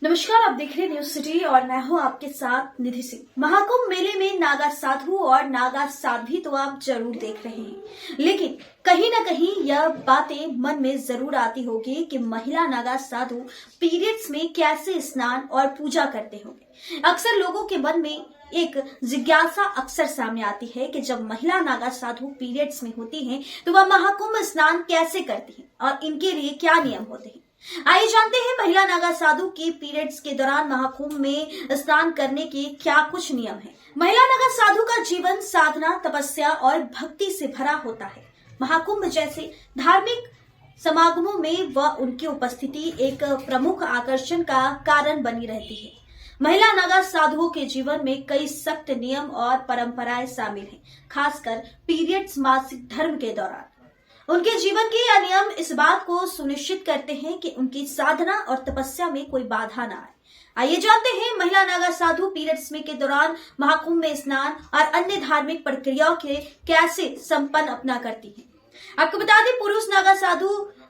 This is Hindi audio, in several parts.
नमस्कार, आप देख रहे हैं न्यूज सिटी और मैं हूं आपके साथ निधि सिंह। महाकुंभ मेले में नागा साधु और नागा साध्वी तो आप जरूर देख रहे हैं, लेकिन कहीं ना कहीं यह बातें मन में जरूर आती होगी कि महिला नागा साधु पीरियड्स में कैसे स्नान और पूजा करते होंगे। अक्सर लोगों के मन में एक जिज्ञासा अक्सर सामने आती है कि जब महिला नागा साधु पीरियड्स में होती हैं तो वह महाकुंभ स्नान कैसे करती हैं और इनके लिए क्या नियम होते हैं। आइए जानते हैं महिला नागा साधु की पीरियड्स के दौरान महाकुंभ में स्नान करने के क्या कुछ नियम हैं। महिला नागा साधु का जीवन साधना, तपस्या और भक्ति से भरा होता है। महाकुंभ जैसे धार्मिक समागमों में वह उनकी उपस्थिति एक प्रमुख आकर्षण का कारण बनी रहती है। महिला नागा साधुओं के जीवन में कई सख्त नियम और परंपराएं शामिल हैं, खासकर पीरियड्स मासिक धर्म के दौरान। उनके जीवन के यह नियम इस बात को सुनिश्चित करते हैं कि उनकी साधना और तपस्या में कोई बाधा न आए। आइए जानते हैं महिला नागा साधु पीरियड्स में के दौरान महाकुंभ में स्नान और अन्य धार्मिक प्रक्रियाओं के कैसे संपन्न अपना करती हैं। आपको बता दें, पुरुष नागा साधु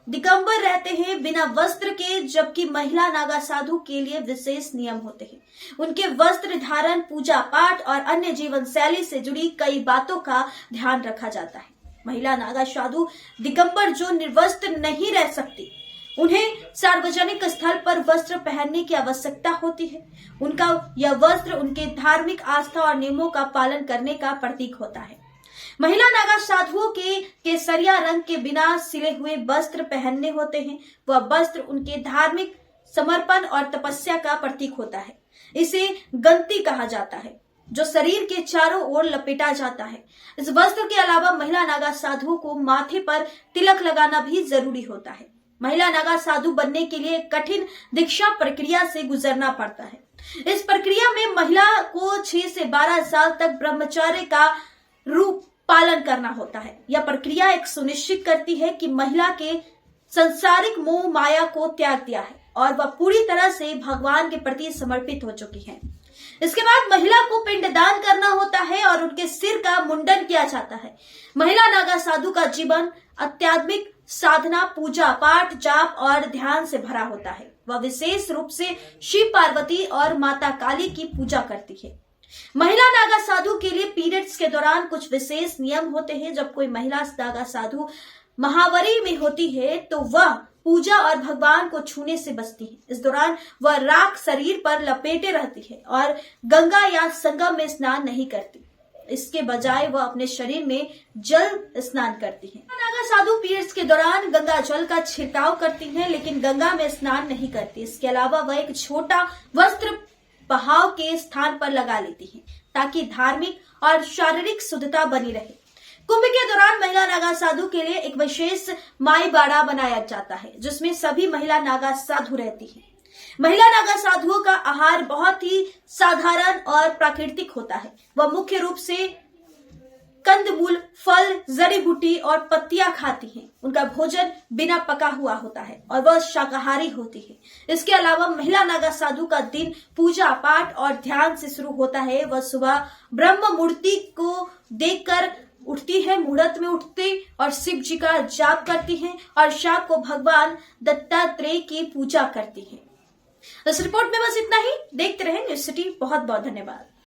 दिगंबर रहते हैं बिना वस्त्र के, जबकि महिला नागा साधु के लिए विशेष नियम होते हैं। उनके वस्त्र धारण, पूजा पाठ और अन्य जीवन शैली से जुड़ी कई बातों का ध्यान रखा जाता है। महिला नागा साधु दिगंबर जो निर्वस्त्र नहीं रह सकती, उन्हें सार्वजनिक स्थल पर वस्त्र पहनने की आवश्यकता होती है। उनका यह वस्त्र उनके धार्मिक आस्था और नियमों का पालन करने का प्रतीक होता है। महिला नागा साधुओं के केसरिया रंग के बिना सिले हुए वस्त्र पहनने होते हैं। वह वस्त्र उनके धार्मिक समर्पण और तपस्या का प्रतीक होता है। इसे गंती कहा जाता है, जो शरीर के चारों ओर लपेटा जाता है। इस वस्त्र के अलावा महिला नागा साधुओं को माथे पर तिलक लगाना भी जरूरी होता है। महिला नागा साधु बनने के लिए कठिन दीक्षा प्रक्रिया से गुजरना पड़ता है। इस प्रक्रिया में महिला को 6 से 12 साल तक ब्रह्मचर्य का रूप पालन करना होता है। यह प्रक्रिया एक सुनिश्चित करती है कि महिला के संसारिक मोह माया को त्याग दिया है और वह पूरी तरह से भगवान के प्रति समर्पित हो चुकी है। इसके बाद महिला को पिंडदान करना होता है और उनके सिर का मुंडन किया जाता है। महिला नागा साधु का जीवन आध्यात्मिक साधना, पूजा पाठ, जाप और ध्यान से भरा होता है। वह विशेष रूप से शिव पार्वती और माता काली की पूजा करती है। महिला नागा साधु के लिए पीरियड्स के दौरान कुछ विशेष नियम होते हैं। जब कोई महिला नागा साधु महावरी में होती है तो वह पूजा और भगवान को छूने से बचती है। इस दौरान वह राख शरीर पर लपेटे रहती है और गंगा या संगम में स्नान नहीं करती। इसके बजाय वह अपने शरीर में जल स्नान करती है। नागा साधु पीरियड्स के दौरान गंगा जल का छिड़काव करती हैं, लेकिन गंगा में स्नान नहीं करती। इसके अलावा वह एक छोटा वस्त्र बहाव के स्थान पर लगा लेती है ताकि धार्मिक और शारीरिक शुद्धता बनी रहे। कुंभ के दौरान महिला नागा साधु के लिए एक विशेष माई बाड़ा बनाया जाता है, जिसमें सभी महिला नागा साधु रहती हैं। महिला नागा साधुओं का आहार बहुत ही साधारण और प्राकृतिक होता है। वह मुख्य रूप से कंदमूल, फल, जड़ी बूटी और पत्तियां खाती हैं। उनका भोजन बिना पका हुआ होता है और वह शाकाहारी होती है। इसके अलावा महिला नागा साधु का दिन पूजा पाठ और ध्यान से शुरू होता है। वह सुबह ब्रह्म मूर्ति को देखकर उठती है, मुहूर्त में उठती और शिव जी का जाप करती हैं और शाम को भगवान दत्तात्रेय की पूजा करती हैं। इस रिपोर्ट में बस इतना ही। देखते रहें न्यूज सिटी। बहुत बहुत धन्यवाद।